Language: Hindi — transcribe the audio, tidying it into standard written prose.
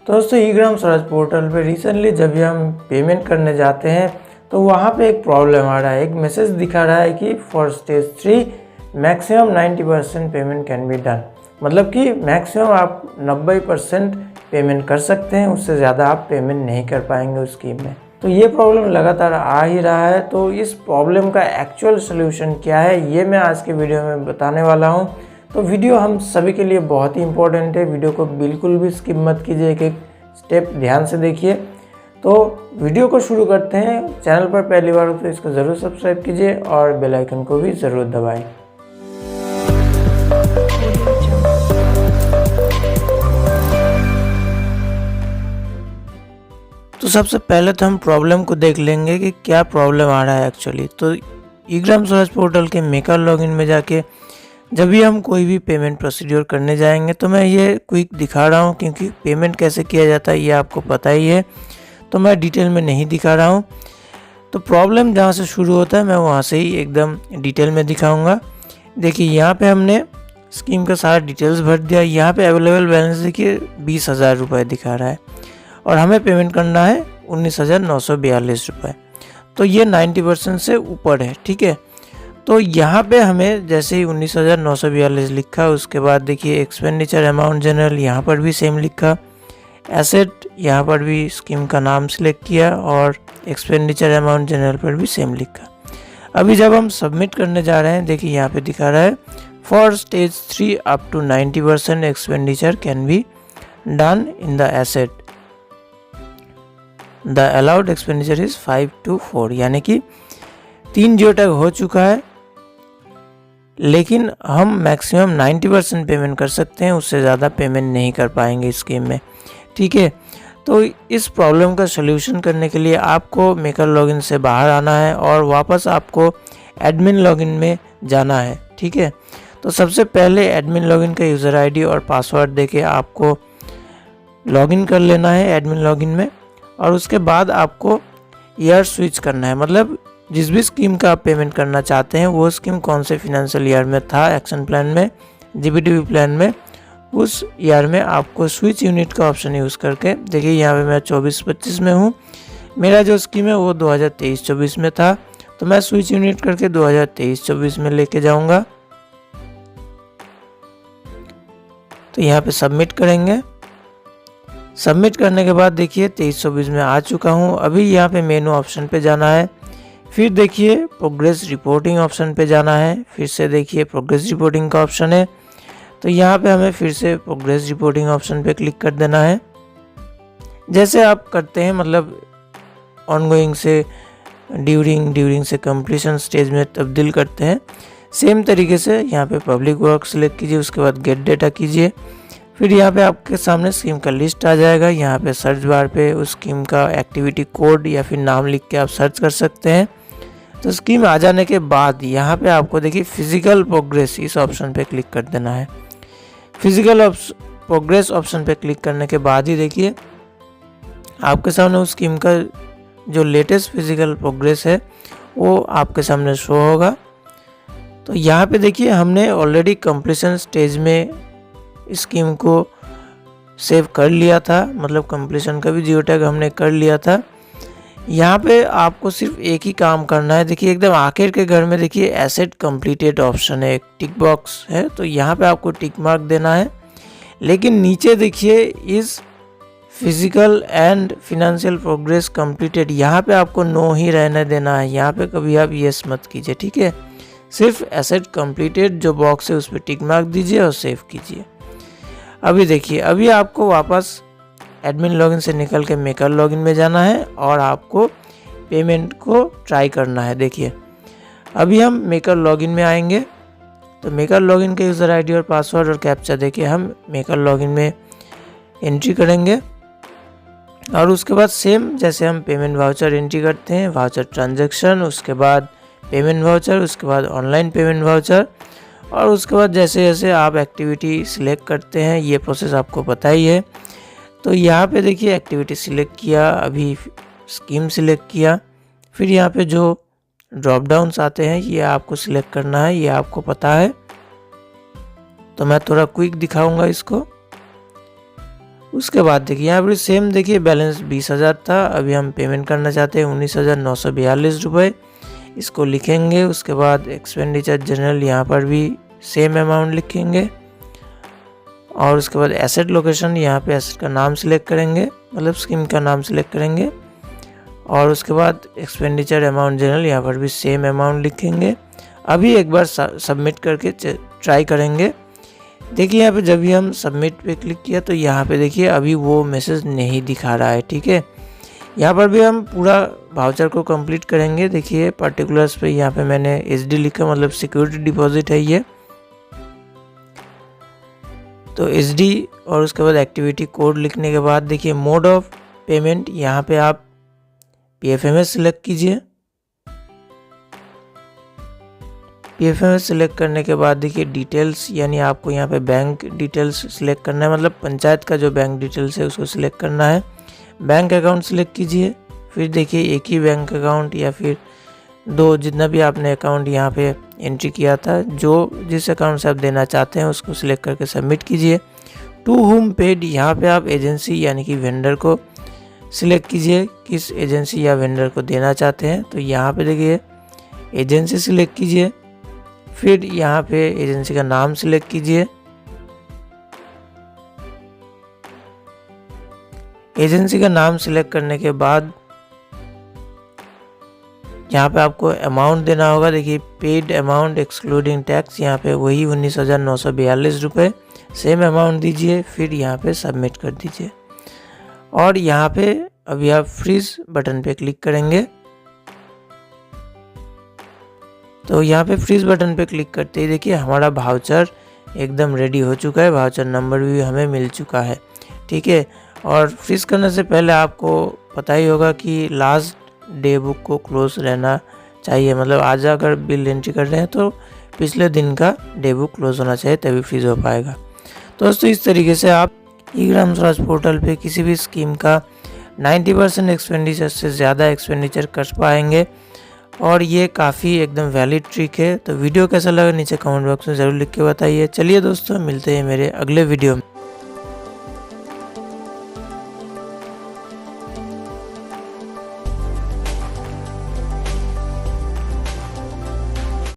तो दोस्तों ई ग्राम स्वराज पोर्टल पे रिसेंटली जब भी हम पेमेंट करने जाते हैं तो वहाँ पे एक प्रॉब्लम आ रहा है। एक मैसेज दिखा रहा है कि for stage 3 maximum 90% payment can be done, मतलब कि मैक्सिमम आप 90% पेमेंट कर सकते हैं, उससे ज़्यादा आप पेमेंट नहीं कर पाएंगे उस स्कीम में। तो ये प्रॉब्लम लगातार आ ही रहा है। तो इस प्रॉब्लम का एक्चुअल सोल्यूशन क्या है ये मैं आज के वीडियो में बताने वाला हूँ। तो वीडियो हम सभी के लिए बहुत ही इंपॉर्टेंट है, वीडियो को बिल्कुल भी स्किप मत कीजिए, एक एक स्टेप ध्यान से देखिए। तो वीडियो को शुरू करते हैं। चैनल पर पहली बार हो तो इसको ज़रूर सब्सक्राइब कीजिए और बेल आइकन को भी ज़रूर दबाएं। तो सबसे पहले तो हम प्रॉब्लम को देख लेंगे कि क्या प्रॉब्लम आ रहा है एक्चुअली। तो ई ग्राम स्वराज पोर्टल के मेकर लॉगिन में जाके जब भी हम कोई भी पेमेंट प्रोसीड्योर करने जाएंगे तो मैं ये क्विक दिखा रहा हूँ, क्योंकि पेमेंट कैसे किया जाता है ये आपको पता ही है, तो मैं डिटेल में नहीं दिखा रहा हूँ। तो प्रॉब्लम जहाँ से शुरू होता है मैं वहाँ से ही एकदम डिटेल में दिखाऊंगा। देखिए यहाँ पे हमने स्कीम का सारा डिटेल्स भर दिया। यहाँ पे अवेलेबल बैलेंस देखिए 20,000 रुपये दिखा रहा है और हमें पेमेंट करना है 19,942 रुपये। तो ये 90% से ऊपर है, ठीक है। तो यहाँ पे हमें जैसे ही 19,942 लिखा, उसके बाद देखिए एक्सपेंडिचर अमाउंट जनरल यहाँ पर भी सेम लिखा, एसेट यहाँ पर भी स्कीम का नाम सिलेक्ट किया और एक्सपेंडिचर अमाउंट जनरल पर भी सेम लिखा। अभी जब हम सबमिट करने जा रहे हैं, देखिए यहाँ पे दिखा रहा है for stage 3 up to 90% expenditure can be done in the asset, the allowed expenditure is 5 to 4, यानी कि 3 जियो तक हो चुका है, लेकिन हम मैक्सिमम 90% पेमेंट कर सकते हैं, उससे ज़्यादा पेमेंट नहीं कर पाएंगे इस स्कीम में, ठीक है। तो इस प्रॉब्लम का सलूशन करने के लिए आपको मेकर लॉगिन से बाहर आना है और वापस आपको एडमिन लॉगिन में जाना है, ठीक है। तो सबसे पहले एडमिन लॉगिन का यूज़र आईडी और पासवर्ड देके आपको लॉगिन कर लेना है एडमिन लॉगिन में, और उसके बाद आपको ईयर स्विच करना है, मतलब जिस भी स्कीम का आप पेमेंट करना चाहते हैं वो स्कीम कौन से फिनेंशियल ईयर में था, एक्शन प्लान में, जीबीडीबी प्लान में, उस ईयर में आपको स्विच यूनिट का ऑप्शन यूज़ करके, देखिए यहाँ पे मैं 24-25 में हूँ, मेरा जो स्कीम है वो 2023-24 में था, तो मैं स्विच यूनिट करके 2023-24 में लेके जाऊँगा। तो यहाँ पे सबमिट करेंगे। सबमिट करने के बाद देखिए 23-24 में आ चुका हूँ। अभी यहाँ पे मेनू ऑप्शन पे जाना है, फिर देखिए प्रोग्रेस रिपोर्टिंग ऑप्शन पे जाना है, फिर से देखिए प्रोग्रेस रिपोर्टिंग का ऑप्शन है, तो यहाँ पे हमें फिर से प्रोग्रेस रिपोर्टिंग ऑप्शन पे क्लिक कर देना है। जैसे आप करते हैं, मतलब ऑनगोइंग से ड्यूरिंग से कंप्लीशन स्टेज में तब्दील करते हैं, सेम तरीके से यहाँ पे पब्लिक वर्क सेलेक्ट कीजिए, उसके बाद गेट डेटा कीजिए, फिर यहाँ पे आपके सामने स्कीम का लिस्ट आ जाएगा। यहाँ पे सर्च बार पे उस स्कीम का एक्टिविटी कोड या फिर नाम लिख के आप सर्च कर सकते हैं। तो स्कीम आ जाने के बाद यहाँ पे आपको देखिए फिजिकल प्रोग्रेस, इस ऑप्शन पे क्लिक कर देना है। फिजिकल प्रोग्रेस ऑप्शन पे क्लिक करने के बाद ही देखिए आपके सामने उस स्कीम का जो लेटेस्ट फिजिकल प्रोग्रेस है वो आपके सामने शो होगा। तो यहाँ पे देखिए हमने ऑलरेडी कंप्लीशन स्टेज में स्कीम को सेव कर लिया था, मतलब कंप्लीशन का भी जियो टैग हमने कर लिया था। यहाँ पे आपको सिर्फ एक ही काम करना है। देखिए एकदम आखिर के घर में देखिए एसेट कंप्लीटेड ऑप्शन है, एक टिक बॉक्स है, तो यहाँ पे आपको टिक मार्क देना है। लेकिन नीचे देखिए इस physical and financial progress completed, यहाँ पे आपको नो ही रहने देना है, यहाँ पे कभी आप यस मत कीजिए, ठीक है। सिर्फ एसेट कंप्लीटेड जो बॉक्स है उस पर टिक मार्क दीजिए और सेव कीजिए। अभी देखिए अभी आपको वापस एडमिन लॉगिन से निकल के मेकर लॉगिन में जाना है और आपको पेमेंट को ट्राई करना है। देखिए अभी हम मेकर लॉगिन में आएंगे, तो मेकर लॉगिन के यूज़र आईडी और पासवर्ड और कैप्चा देखिए हम मेकर लॉगिन में एंट्री करेंगे, और उसके बाद सेम जैसे हम पेमेंट वाउचर एंट्री करते हैं, वाउचर ट्रांजैक्शन, उसके बाद पेमेंट वाउचर, उसके बाद ऑनलाइन पेमेंट वाउचर, और उसके बाद जैसे जैसे आप एक्टिविटी सिलेक्ट करते हैं, ये प्रोसेस आपको पता ही है। तो यहाँ पे देखिए एक्टिविटी सिलेक्ट किया, अभी स्कीम सिलेक्ट किया, फिर यहाँ पे जो ड्रॉप डाउन्स आते हैं ये आपको सिलेक्ट करना है, ये आपको पता है। तो मैं थोड़ा क्विक दिखाऊंगा इसको। उसके बाद देखिए यहाँ पर सेम देखिए बैलेंस 20,000 था, अभी हम पेमेंट करना चाहते हैं 19,942 रुपये, इसको लिखेंगे। उसके बाद एक्सपेंडिचर जनरल यहाँ पर भी सेम अमाउंट लिखेंगे और उसके बाद एसेट लोकेशन यहाँ पे एसेट का नाम सिलेक्ट करेंगे, मतलब स्कीम का नाम सिलेक्ट करेंगे और उसके बाद एक्सपेंडिचर अमाउंट जनरल यहाँ पर भी सेम अमाउंट लिखेंगे। अभी एक बार सबमिट करके ट्राई करेंगे। देखिए यहाँ पे जब भी हम सबमिट पे क्लिक किया तो यहाँ पे देखिए अभी वो मैसेज नहीं दिखा रहा है, ठीक है। यहाँ पर भी हम पूरा वाउचर को कंप्लीट करेंगे। देखिए पर्टिकुलर्स पे यहाँ पे मैंने SD लिखा, मतलब सिक्योरिटी डिपॉजिट है ये, तो SD और उसके बाद एक्टिविटी कोड लिखने के बाद देखिए मोड ऑफ पेमेंट यहाँ पे आप PFMS सिलेक्ट कीजिए। PFMS सिलेक्ट करने के बाद देखिए डिटेल्स, यानी आपको यहाँ पे बैंक डिटेल्स सिलेक्ट करना है, मतलब पंचायत का जो बैंक डिटेल्स है उसको सिलेक्ट करना है। बैंक अकाउंट सिलेक्ट कीजिए, फिर देखिए एक ही बैंक अकाउंट या फिर 2, जितना भी आपने अकाउंट यहाँ पे एंट्री किया था, जो जिस अकाउंट से आप देना चाहते हैं उसको सिलेक्ट करके सबमिट कीजिए। टू होम पेड, यहाँ पे आप एजेंसी यानी कि वेंडर को सिलेक्ट कीजिए, किस एजेंसी या वेंडर को देना चाहते हैं। तो यहाँ पे देखिए एजेंसी सिलेक्ट कीजिए, फिर यहाँ पे एजेंसी का नाम सिलेक्ट कीजिए। एजेंसी का नाम सिलेक्ट करने के बाद यहाँ पे आपको अमाउंट देना होगा। देखिए पेड अमाउंट एक्सक्लूडिंग टैक्स, यहाँ पे वही 19,942 रुपये सेम अमाउंट दीजिए, फिर यहाँ पे सबमिट कर दीजिए और यहाँ पे अभी आप फ्रीज बटन पे क्लिक करेंगे। तो यहाँ पे फ्रीज बटन पे क्लिक करते ही देखिए हमारा वाउचर एकदम रेडी हो चुका है, वाउचर नंबर भी हमें मिल चुका है, ठीक है। और फ्रीज करने से पहले आपको पता ही होगा कि लास्ट डे बुक को क्लोज रहना चाहिए, मतलब आज अगर बिल एंट्री कर रहे हैं तो पिछले दिन का डे बुक क्लोज होना चाहिए, तभी फ्रीज हो पाएगा। तो दोस्तों इस तरीके से आप ई-ग्राम स्वराज पोर्टल पे किसी भी स्कीम का 90% एक्सपेंडिचर से ज़्यादा एक्सपेंडिचर कर पाएंगे और ये काफ़ी एकदम वैलिड ट्रिक है। तो वीडियो कैसा लगा नीचे कमेंट बॉक्स में ज़रूर लिख के बताइए। चलिए दोस्तों मिलते हैं मेरे अगले वीडियो में।